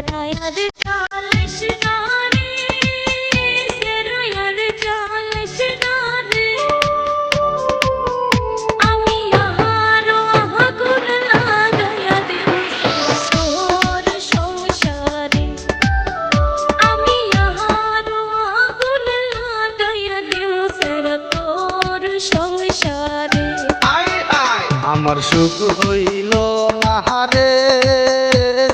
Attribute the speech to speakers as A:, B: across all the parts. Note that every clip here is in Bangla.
A: রয়ার চালিস না রে, সে রয়ার চালিস না রে। আমি আহারো আগুন লাগাইয়া দেব তোর সংসারে। আমি আহারো আগুন লাগাইয়া দেব তোর সংসারে।
B: আমার সুখ হইল নাহারে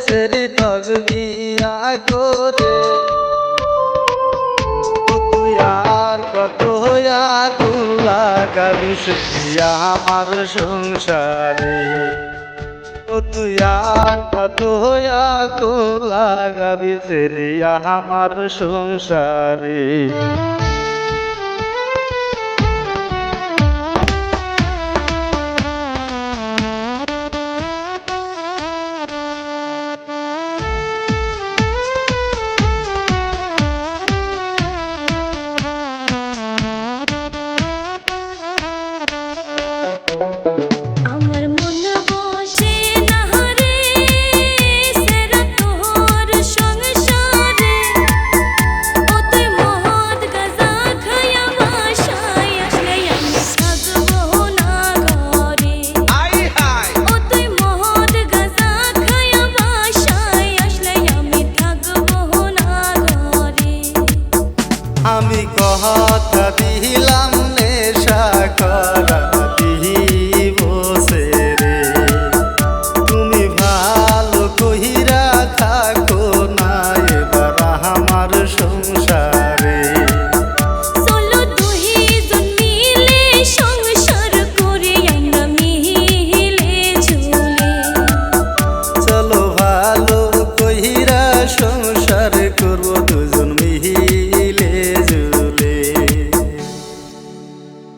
B: সেরি তগবিয়া করে। তুই আর কত আগুন লাগাবি সেরিয়া আমার সংসারে। তুই আর কত আগুন লাগাবি সেরিয়া আমার সংসারে।